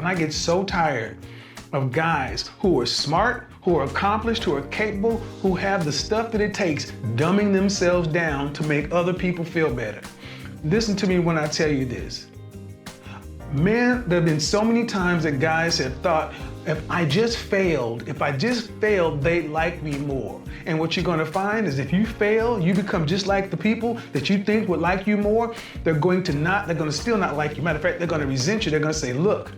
And I get so tired of guys who are smart, who are accomplished, who are capable, who have the stuff that it takes, dumbing themselves down to make other people feel better. Listen to me when I tell you this. Man, there have been so many times that guys have thought, if I just failed, they'd like me more. And what you're gonna find is if you fail, you become just like the people that you think would like you more, they're gonna still not like you. Matter of fact, they're gonna resent you. They're gonna say, look,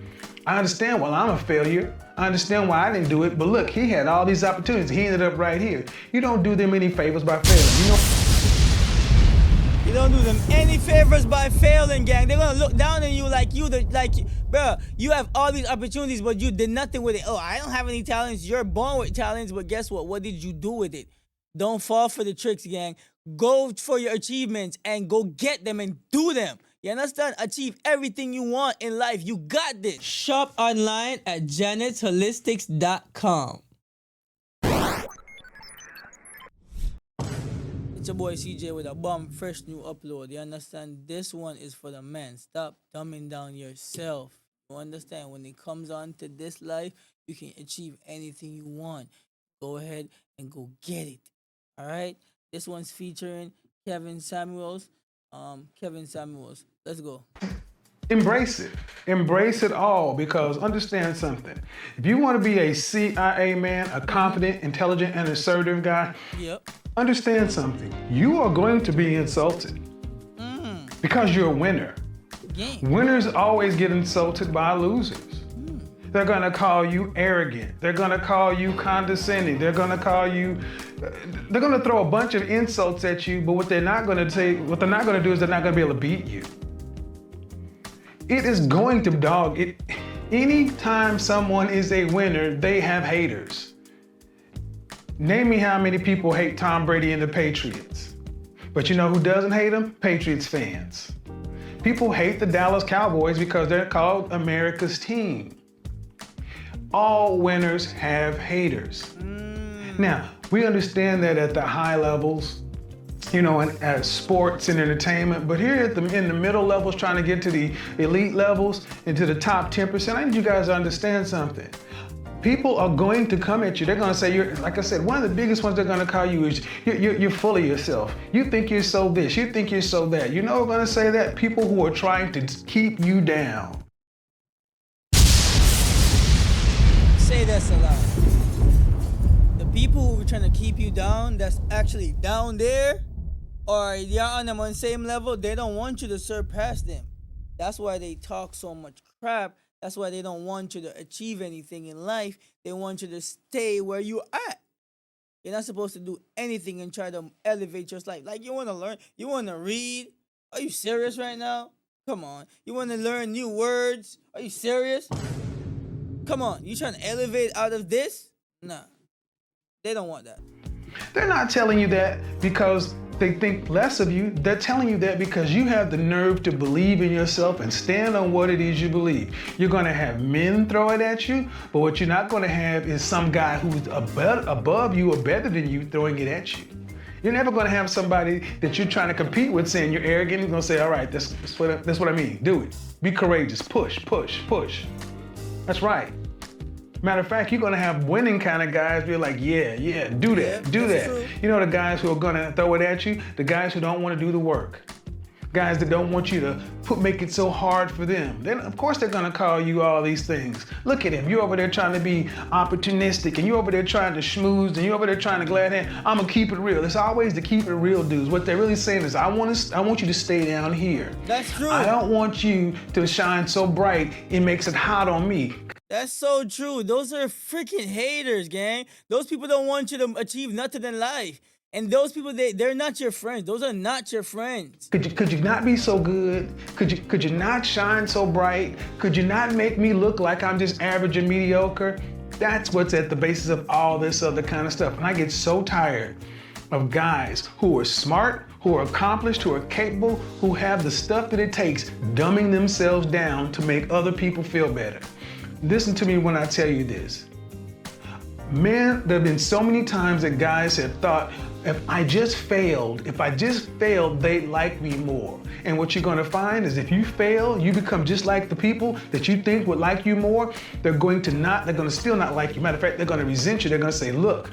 I understand why I'm a failure. I understand why I didn't do it, but look, he had all these opportunities. He ended up right here. You don't do them any favors by failing. You don't do them any favors by failing, gang. They're gonna look down on you bro, you have all these opportunities, but you did nothing with it. Oh, I don't have any talents. You're born with talents, but guess what? What did you do with it? Don't fall for the tricks, gang. Go for your achievements and go get them and do them. You understand? Achieve everything you want in life. You got this. Shop online at janetholistics.com. It's your boy CJ with a bomb fresh new upload. You understand? This one is for the men. Stop dumbing down yourself. You understand? When it comes on to this life, you can achieve anything you want. Go ahead and go get it. All right? This one's featuring Kevin Samuels. Let's go. Embrace it. Embrace it all, because understand something. If you want to be a CIA man, a confident, intelligent, and assertive guy, understand something. You are going to be insulted because you're a winner. Winners always get insulted by losers. They're gonna call you arrogant. They're gonna call you condescending. They're gonna throw a bunch of insults at you, but what they're not gonna do is they're not gonna be able to beat you. It is going to dog it. Anytime someone is a winner, they have haters. Name me how many people hate Tom Brady and the Patriots. But you know who doesn't hate them? Patriots fans. People hate the Dallas Cowboys because they're called America's team. All winners have haters. Now, we understand that at the high levels, at sports and entertainment, but here in the middle levels, trying to get to the elite levels and to the top 10%, I need you guys to understand something. People are going to come at you. They're going to say, like I said, one of the biggest ones they're going to call you is you're full of yourself. You think you're so this, you think you're so that. You know who's going to say that? People who are trying to keep you down. Say that's a lie. The people who are trying to keep you down, that's actually down there, or you're on them on the same level, they don't want you to surpass them. That's why they talk so much crap. That's why they don't want you to achieve anything in life. They want you to stay where you're at. You're not supposed to do anything and try to elevate your life. Like, you want to learn, you want to read. Are you serious right now? Come on. You want to learn new words? Are you serious? Come on, you trying to elevate out of this? Nah, they don't want that. They're not telling you that because they think less of you. They're telling you that because you have the nerve to believe in yourself and stand on what it is you believe. You're gonna have men throw it at you, but what you're not gonna have is some guy who's above you or better than you throwing it at you. You're never gonna have somebody that you're trying to compete with saying you're arrogant. You're gonna say, all right, that's what I mean. Do it. Be courageous. Push, push, push. That's right. Matter of fact, you're gonna have winning kind of guys be like, yeah, do that. True. You know the guys who are gonna throw it at you? The guys who don't wanna do the work. Guys that don't want you to make it so hard for them. Then of course they're gonna call you all these things. Look at him, you over there trying to be opportunistic, and you over there trying to schmooze, and you over there trying to glad hand. I'm gonna keep it real. It's always the keep it real dudes. What they're really saying is, I want you to stay down here. That's true. I don't want you to shine so bright, it makes it hot on me. That's so true. Those are freaking haters, gang. Those people don't want you to achieve nothing in life. And those people, they're not your friends. Those are not your friends. Could you not be so good? Could you not shine so bright? Could you not make me look like I'm just average and mediocre? That's what's at the basis of all this other kind of stuff. And I get so tired of guys who are smart, who are accomplished, who are capable, who have the stuff that it takes, dumbing themselves down to make other people feel better. Listen to me when I tell you this. Man, there have been so many times that guys have thought, if I just failed, they'd like me more. And what you're gonna find is if you fail, you become just like the people that you think would like you more, they're gonna still not like you. Matter of fact, they're gonna resent you. They're gonna say, look,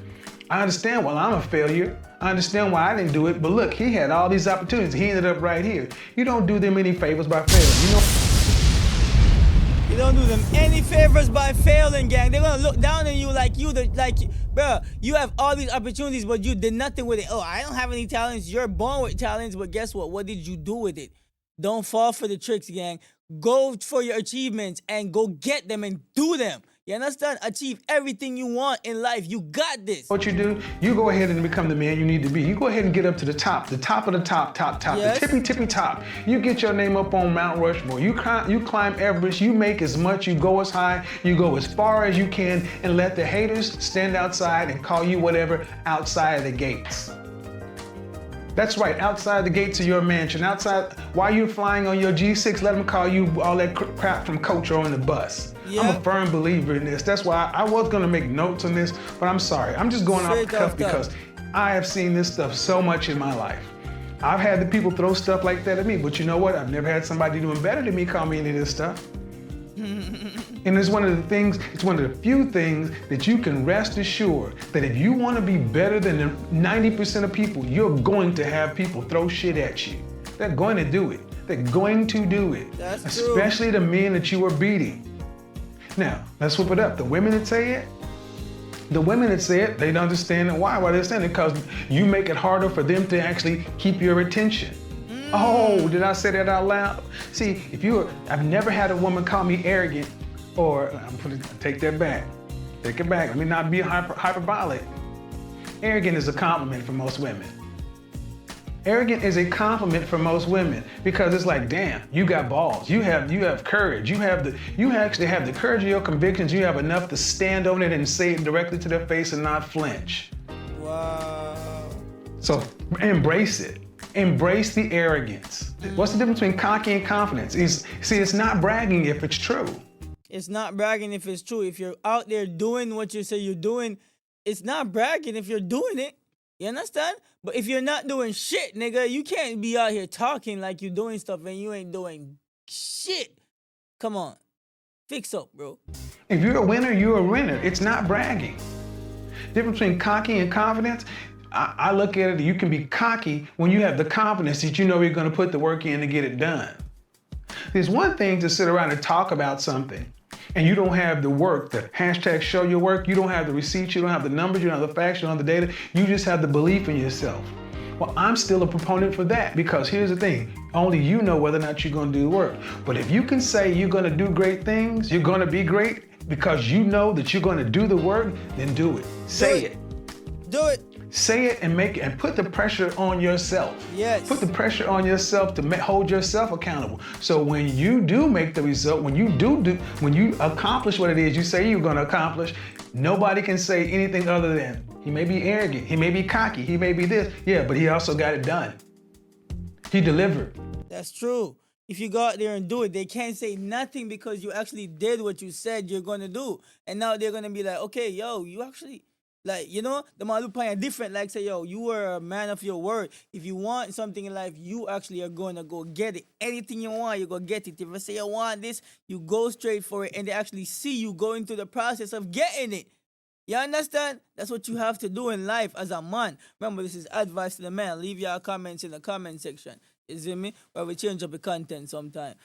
I understand why I'm a failure. I understand why I didn't do it, but look, he had all these opportunities. He ended up right here. You don't do them any favors by failing. You don't do them any favors by failing, gang. They're gonna look down on you like bro, you have all these opportunities, but you did nothing with it. Oh, I don't have any talents. You're born with talents, but guess what? What did you do with it? Don't fall for the tricks, gang. Go for your achievements and go get them and do them. You understand? Achieve everything you want in life. You got this. What you do, you go ahead and become the man you need to be. You go ahead and get up to the top of the top, yes. The tippy top. You get your name up on Mount Rushmore. You climb Everest, you make as much, you go as high, you go as far as you can, and let the haters stand outside and call you whatever outside of the gates. That's right, outside the gates of your mansion, outside, while you're flying on your G6, let them call you all that crap from coach or on the bus. Yep. I'm a firm believer in this. That's why I was gonna make notes on this, but I'm sorry. I'm just going off the cuff because I have seen this stuff so much in my life. I've had the people throw stuff like that at me, but you know what? I've never had somebody doing better than me call me any of this stuff. And it's one of the few things that you can rest assured that if you want to be better than the 90% of people, you're going to have people throw shit at you. They're going to do it. They're going to do it. That's especially true. The men that you are beating. Now, let's flip it up. The women that say it, they don't understand why. Why they saying it? Because you make it harder for them to actually keep your attention. Oh, did I say that out loud? See, I've never had a woman call me arrogant, or I'm gonna take that back. Take it back. Let me not be hyperbolic. Arrogant is a compliment for most women. Arrogant is a compliment for most women because it's like, damn, you got balls. You have courage. You actually have the courage of your convictions. You have enough to stand on it and say it directly to their face and not flinch. Wow. So embrace it. Embrace the arrogance. What's the difference between cocky and confidence? It's not bragging if it's true. It's not bragging if it's true. If you're out there doing what you say you're doing, it's not bragging if you're doing it. You understand? But if you're not doing shit, nigga, you can't be out here talking like you're doing stuff and you ain't doing shit. Come on. Fix up, bro. If you're a winner, you're a winner. It's not bragging. Difference between cocky and confidence, I look at it, you can be cocky when you have the confidence that you know you're gonna put the work in to get it done. There's one thing to sit around and talk about something and you don't have the work, the hashtag show your work, you don't have the receipts, you don't have the numbers, you don't have the facts, you don't have the data, you just have the belief in yourself. Well, I'm still a proponent for that because here's the thing, only you know whether or not you're gonna do the work. But if you can say you're gonna do great things, you're gonna be great because you know that you're gonna do the work, then do it. Say it. Do it. Say it and make it and put the pressure on yourself. Yes. Put the pressure on yourself to hold yourself accountable. So when you do make the result, when you accomplish what it is you say you're gonna accomplish, nobody can say anything other than, he may be arrogant, he may be cocky, he may be this. Yeah, but he also got it done. He delivered. That's true. If you go out there and do it, they can't say nothing because you actually did what you said you're gonna do. And now they're gonna be like, okay, yo, you actually, like, you know, the Malupa are different. Like, say, yo, you were a man of your word. If you want something in life, you actually are going to go get it. Anything you want, you go get it. If I say I want this, you go straight for it. And they actually see you going through the process of getting it. You understand? That's what you have to do in life as a man. Remember, this is advice to the man. Leave your comments in the comment section. You see me? Where we change up the content sometime.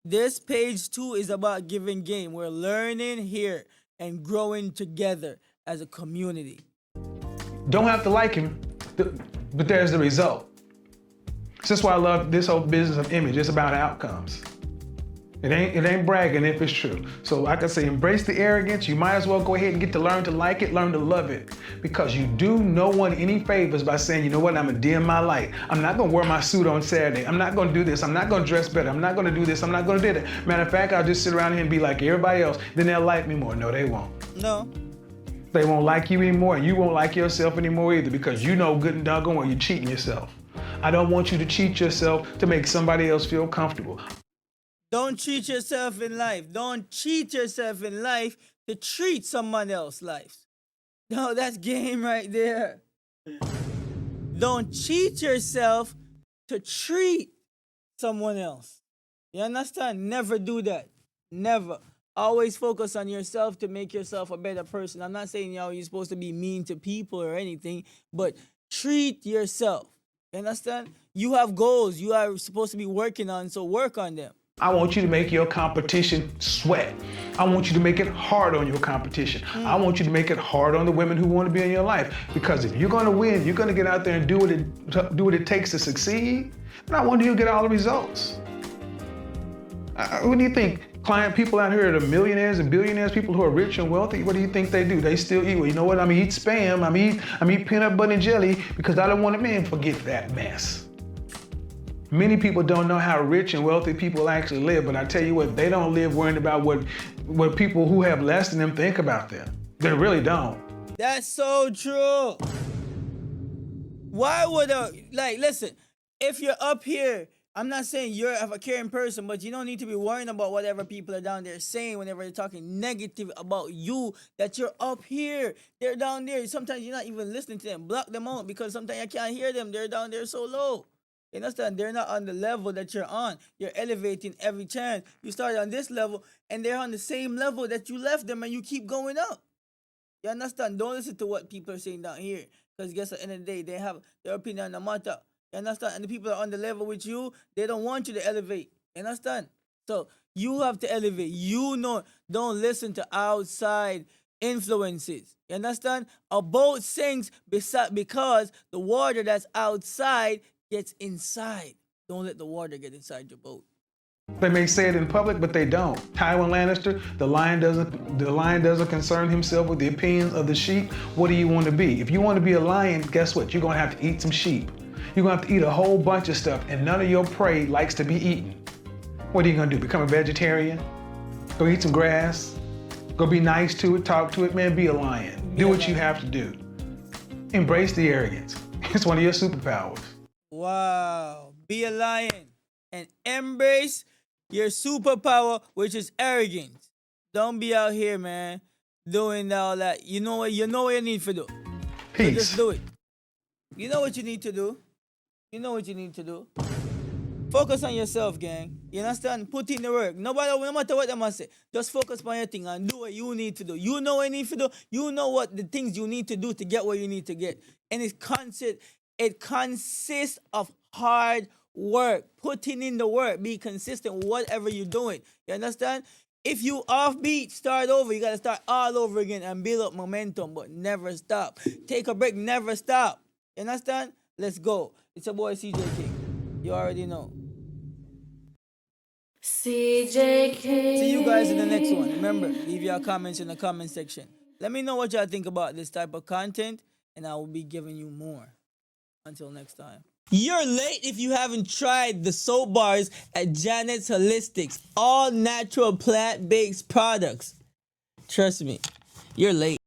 This page 2 is about giving game. We're learning here and growing together as a community. Don't have to like him, but there's the result. So that's why I love this whole business of image. It's about outcomes. It ain't bragging if it's true. So like I say, embrace the arrogance. You might as well go ahead and get to learn to like it, learn to love it. Because you do no one any favors by saying, you know what, I'm gonna dim my light. I'm not gonna wear my suit on Saturday. I'm not gonna do this. I'm not gonna dress better. I'm not gonna do this. I'm not gonna do that. Matter of fact, I'll just sit around here and be like everybody else. Then they'll like me more. No, they won't. No. They won't like you anymore, and you won't like yourself anymore either because you know good and doggone well you're cheating yourself. I don't want you to cheat yourself to make somebody else feel comfortable. Don't cheat yourself in life. Don't cheat yourself in life to treat someone else's life. No, that's game right there. Don't cheat yourself to treat someone else. You understand? Never do that. Never. Always focus on yourself to make yourself a better person. I'm not saying you're supposed to be mean to people or anything, but treat yourself. You understand? You have goals you are supposed to be working on, so work on them. I want you to make your competition sweat. I want you to make it hard on your competition. I want you to make it hard on the women who want to be in your life. Because if you're going to win, you're going to get out there and do what it takes to succeed. And I want you to get all the results. What do you think? Client people out here that are millionaires and billionaires, people who are rich and wealthy, what do you think they do? They still eat. Well, you know what? I'm eat spam. I'm eat peanut butter and jelly because I don't want a man. Forget that mess. Many people don't know how rich and wealthy people actually live, but I tell you what, they don't live worrying about what people who have less than them think about them. They really don't. That's so true. Why would listen, if you're up here, I'm not saying you're a caring person, but you don't need to be worrying about whatever people are down there saying whenever they're talking negative about you, that you're up here. They're down there. Sometimes you're not even listening to them. Block them out because sometimes you can't hear them. They're down there so low. You understand? They're not on the level that you're on. You're elevating every chance. You start on this level, and they're on the same level that you left them, and you keep going up. You understand? Don't listen to what people are saying down here, because guess at the end of the day, they have their opinion on the matter. You understand? And the people that are on the level with you, they don't want you to elevate. You understand? So you have to elevate. Don't listen to outside influences. You understand? A boat sinks because the water that's outside gets inside. Don't let the water get inside your boat. They may say it in public, but they don't. Tywin Lannister, the lion doesn't concern himself with the opinions of the sheep. What do you want to be? If you want to be a lion, guess what? You're going to have to eat some sheep. You're going to have to eat a whole bunch of stuff, and none of your prey likes to be eaten. What are you going to do? Become a vegetarian? Go eat some grass? Go be nice to it, talk to it? Man, be a lion. Do what you have to do. Embrace the arrogance. It's one of your superpowers. Wow. Be a lion and embrace your superpower, which is arrogance. Don't be out here, man, doing all that. You know what you need to do. Peace. So just do it. You know what you need to do. You know what you need to do. Focus on yourself, gang. You understand? Put in the work. No matter what they must say. Just focus on your thing and do what you need to do. You know what you need to do. You know what the things you need to do to get where you need to get. And it consists of hard work. Putting in the work. Be consistent with whatever you're doing. You understand? If you offbeat, start over. You got to start all over again and build up momentum, but never stop. Take a break. Never stop. You understand? Let's go. It's your boy CJ King. You already know. CJ King. See you guys in the next one. Remember, leave your comments in the comment section. Let me know what y'all think about this type of content, and I will be giving you more. Until next time. You're late if you haven't tried the soap bars at Janet's Holistics. All natural plant-based products. Trust me, you're late.